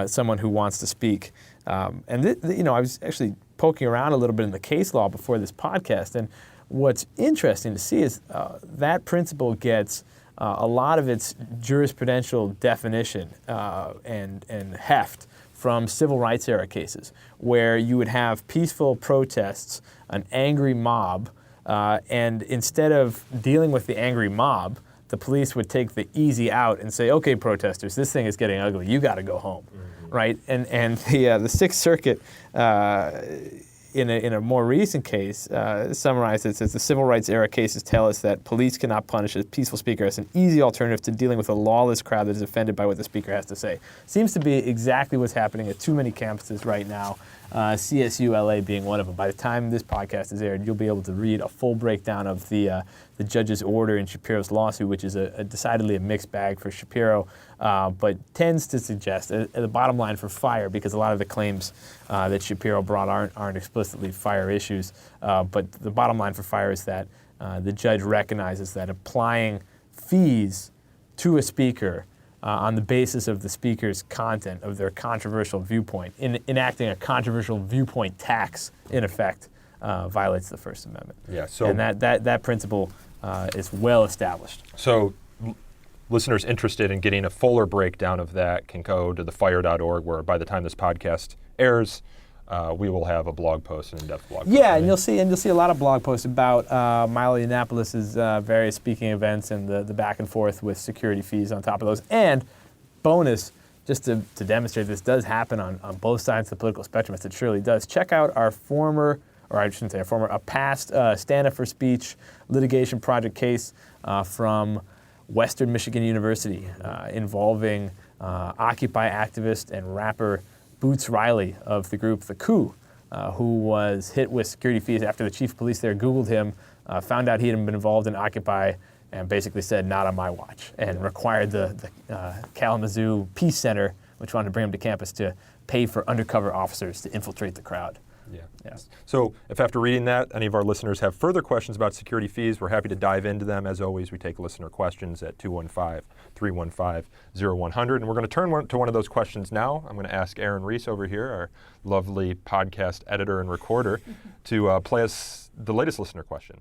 someone who wants to speak. I was actually poking around a little bit in the case law before this podcast, and what's interesting to see is that principle gets a lot of its jurisprudential definition and heft from civil rights era cases, where you would have peaceful protests, an angry mob, and instead of dealing with the angry mob, the police would take the easy out and say, "Okay, protesters, this thing is getting ugly. You got to go home," right? And the Sixth Circuit, in a more recent case, summarized it says the civil rights era cases tell us that police cannot punish a peaceful speaker as an easy alternative to dealing with a lawless crowd that is offended by what the speaker has to say. Seems to be exactly what's happening at too many campuses right now. CSU LA being one of them. By the time this podcast is aired, you'll be able to read a full breakdown of the judge's order in Shapiro's lawsuit, which is decidedly a mixed bag for Shapiro, but tends to suggest the bottom line for fire, because a lot of the claims that Shapiro brought aren't explicitly fire issues, but the bottom line for fire is that the judge recognizes that applying fees to a speaker on the basis of the speaker's content, of their controversial viewpoint, enacting a controversial viewpoint tax, in effect, violates the First Amendment. Yeah. So and that principle is well established. So listeners interested in getting a fuller breakdown of that can go to thefire.org, where by the time this podcast airs, we will have a blog post, an in-depth blog post. Yeah, and you'll see a lot of blog posts about Milo Yiannopoulos' various speaking events and the back and forth with security fees on top of those. And bonus, just to demonstrate this does happen on both sides of the political spectrum, as it surely does, check out our past Stand Up for Speech litigation project case from Western Michigan University involving Occupy activist and rapper Boots Riley of the group The Coup, who was hit with security fees after the chief of police there Googled him, found out he had been involved in Occupy, and basically said, "Not on my watch," and required the Kalamazoo Peace Center, which wanted to bring him to campus, to pay for undercover officers to infiltrate the crowd. Yeah. Yes. So if after reading that, any of our listeners have further questions about security fees, we're happy to dive into them. As always, we take listener questions at 215-315-0100. And we're going to turn to one of those questions now. I'm going to ask Aaron Reese over here, our lovely podcast editor and recorder, to play us the latest listener question.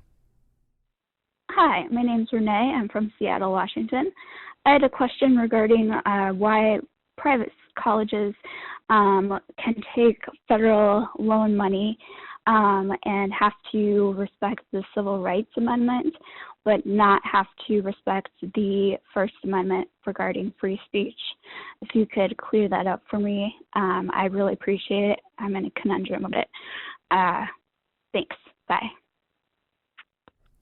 Hi, my name's Renee. I'm from Seattle, Washington. I had a question regarding why private colleges can take federal loan money and have to respect the Civil Rights Amendment, but not have to respect the First Amendment regarding free speech. If you could clear that up for me, I'd really appreciate it. I'm in a conundrum of it. Thanks. Bye.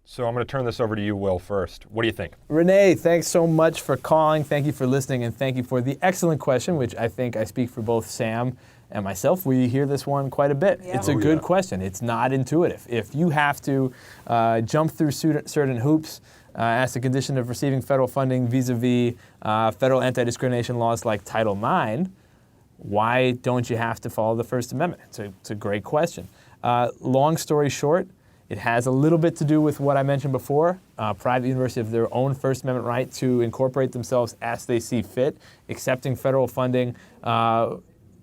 So I'm going to turn this over to you, Will, first. What do you think? Renee, thanks so much for calling. Thank you for listening, and thank you for the excellent question, which I think I speak for both Sam and myself. We hear this one quite a bit. Yeah. It's a good question. It's not intuitive. If you have to jump through certain hoops as the condition of receiving federal funding vis-a-vis federal anti-discrimination laws like Title IX, why don't you have to follow the First Amendment? It's a great question. Long story short, it has a little bit to do with what I mentioned before. Private universities have their own First Amendment right to incorporate themselves as they see fit. Accepting federal funding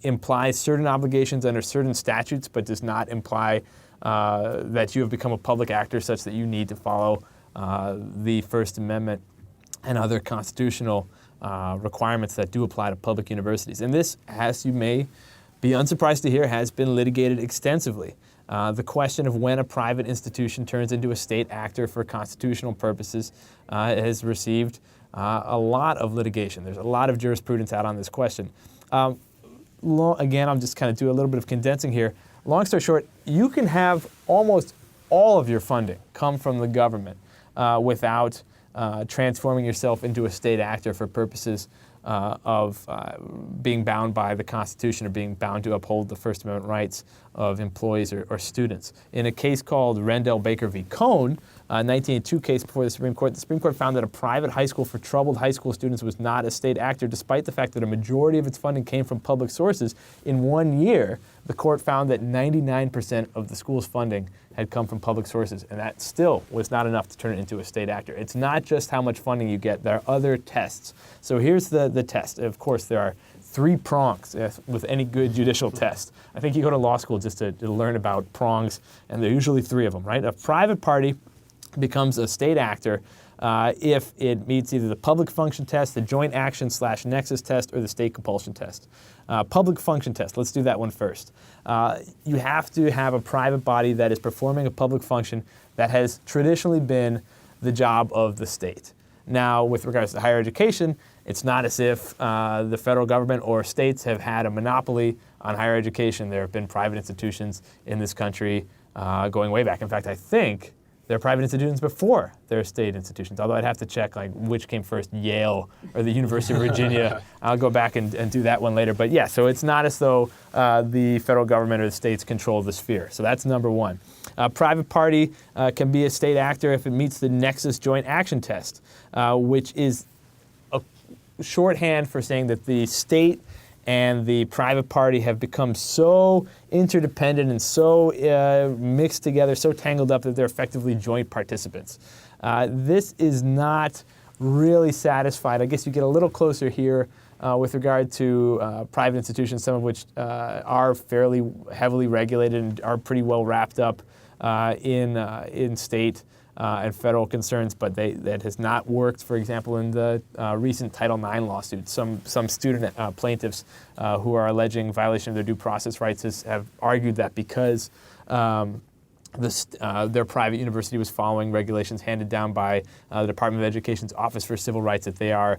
implies certain obligations under certain statutes, but does not imply that you have become a public actor such that you need to follow the First Amendment and other constitutional requirements that do apply to public universities. And this, as you may be unsurprised to hear, has been litigated extensively. The question of when a private institution turns into a state actor for constitutional purposes has received a lot of litigation. There's a lot of jurisprudence out on this question. Again, I'm just kind of doing a little bit of condensing here. Long story short, you can have almost all of your funding come from the government without transforming yourself into a state actor for purposes of being bound by the Constitution or being bound to uphold the First Amendment rights of employees or students. In a case called Rendell Baker v. Cohn, a 1982 case before the Supreme Court found that a private high school for troubled high school students was not a state actor despite the fact that a majority of its funding came from public sources. In 1 year, the court found that 99% of the school's funding had come from public sources, and that still was not enough to turn it into a state actor. It's not just how much funding you get. There are other tests. So here's the test. Of course, there are 3 prongs with any good judicial test. I think you go to law school just to learn about prongs, and there are usually 3 of them, right? A private party becomes a state actor if it meets either the public function test, the joint action / nexus test, or the state compulsion test. Public function test, let's do that one first. You have to have a private body that is performing a public function that has traditionally been the job of the state. Now, with regards to higher education, it's not as if the federal government or states have had a monopoly on higher education. There have been private institutions in this country going way back. In fact, I think there are private institutions before there are state institutions, although I'd have to check like which came first, Yale or the University of Virginia. I'll go back and do that one later. But yeah, so it's not as though the federal government or the states control the sphere. So that's number one. A private party can be a state actor if it meets the nexus joint action test, which is a shorthand for saying that the state and the private party have become so interdependent and so mixed together, so tangled up that they're effectively joint participants. This is not really satisfied. I guess you get a little closer here with regard to private institutions, some of which are fairly heavily regulated and are pretty well wrapped up in state and federal concerns, but that has not worked, for example, in the recent Title IX lawsuits. Some student plaintiffs who are alleging violation of their due process rights have argued that because their private university was following regulations handed down by the Department of Education's Office for Civil Rights that they are,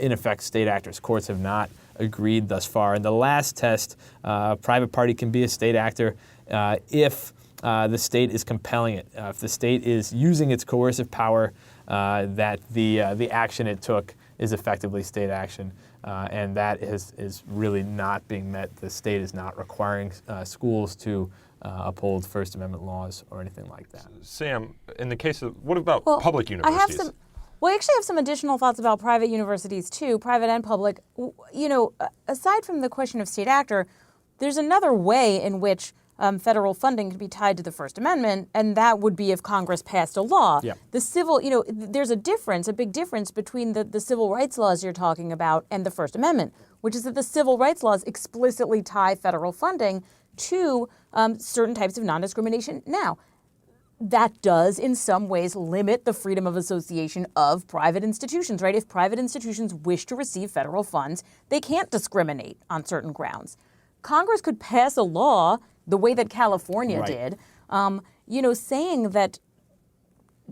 in effect, state actors. Courts have not agreed thus far. And the last test, private party can be a state actor if the state is compelling it. If the state is using its coercive power, that the action it took is effectively state action, and that is really not being met. The state is not requiring schools to uphold First Amendment laws or anything like that. Sam, in the case of, what about public universities? I actually have some additional thoughts about private universities too, private and public. You know, aside from the question of state actor, there's another way in which federal funding could be tied to the First Amendment, and that would be if Congress passed a law. Yeah. The civil, there's a big difference between the civil rights laws you're talking about and the First Amendment, which is that the civil rights laws explicitly tie federal funding to certain types of non-discrimination. Now, that does in some ways limit the freedom of association of private institutions, right? If private institutions wish to receive federal funds, they can't discriminate on certain grounds. Congress could pass a law the way that California did, saying that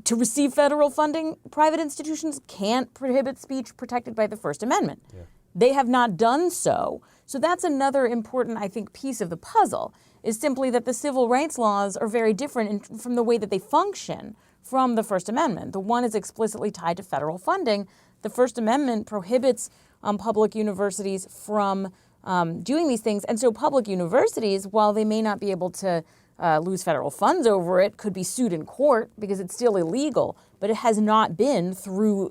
to receive federal funding, private institutions can't prohibit speech protected by the First Amendment. Yeah. They have not done so. So that's another important, I think, piece of the puzzle, is simply that the civil rights laws are very different from the way that they function from the First Amendment. The one is explicitly tied to federal funding. The First Amendment prohibits public universities from doing these things. And so public universities, while they may not be able to lose federal funds over it, could be sued in court because it's still illegal, but it has not been through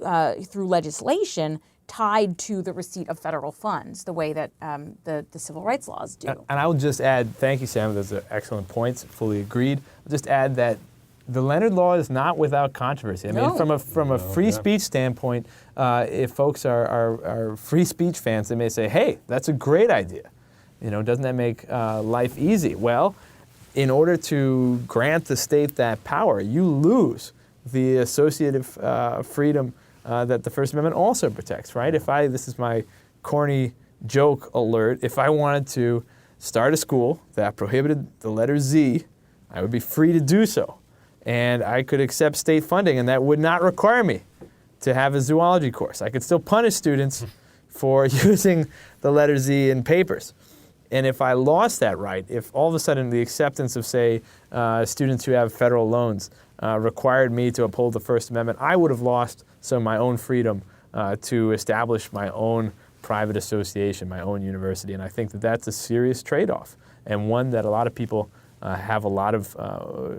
legislation tied to the receipt of federal funds the way that the civil rights laws do. And I will just add, thank you, Sam, those are excellent points, fully agreed. I'll just add that the Leonard Law is not without controversy. I mean, from a free speech standpoint, if folks are free speech fans, they may say, hey, that's a great idea. Doesn't that make life easy? Well, in order to grant the state that power, you lose the associative freedom that the First Amendment also protects, right? This is my corny joke alert, if I wanted to start a school that prohibited the letter Z, I would be free to do so. And I could accept state funding, and that would not require me to have a zoology course. I could still punish students for using the letter Z in papers. And if I lost that right, if all of a sudden the acceptance of, say, students who have federal loans required me to uphold the First Amendment, I would have lost some of my own freedom to establish my own private association, my own university. And I think that that's a serious trade-off, and one that a lot of people have a lot of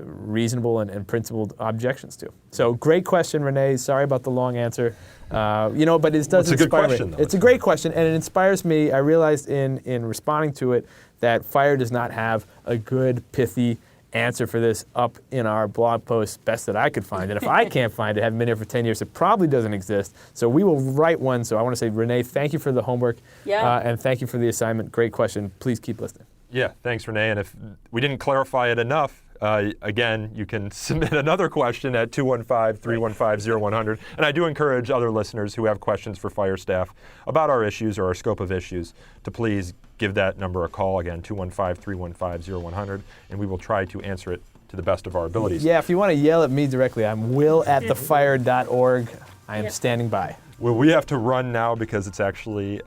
reasonable and principled objections to. So great question, Renee. Sorry about the long answer. But it does inspire me. It's a good question, though. It's a great question, and it inspires me. I realized in responding to it that FIRE does not have a good, pithy answer for this up in our blog post, best that I could find. And if I can't find it, haven't been here for 10 years, it probably doesn't exist. So we will write one. So I want to say, Renee, thank you for the homework. And thank you for the assignment. Great question. Please keep listening. Yeah, thanks, Renee. And if we didn't clarify it enough, again, you can submit another question at 215-315-0100. And I do encourage other listeners who have questions for FIRE staff about our issues or our scope of issues to please give that number a call. Again, 215-315-0100, and we will try to answer it to the best of our abilities. Yeah, if you want to yell at me directly, I'm will@thefire.org. I am standing by. Well, we have to run now because it's actually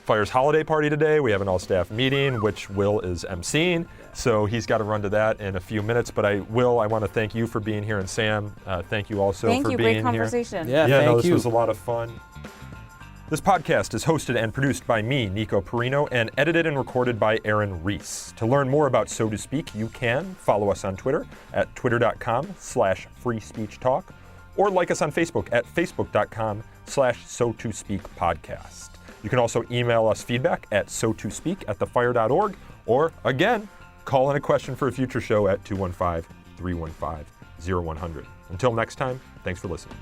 FIRE's holiday party today. We have an all-staff meeting, which Will is emceeing, so he's got to run to that in a few minutes. But I want to thank you for being here, and Sam, thank you also for being here. Great conversation. Yeah, thank you. This was a lot of fun. This podcast is hosted and produced by me, Nico Perino, and edited and recorded by Aaron Reese. To learn more about So to Speak, you can follow us on Twitter at twitter.com/freespeechtalk, or like us on Facebook at facebook.com/so-to-speak-podcast. You can also email us feedback at so-to-speak@thefire.org, or again, call in a question for a future show at 215-315-0100. Until next time, thanks for listening.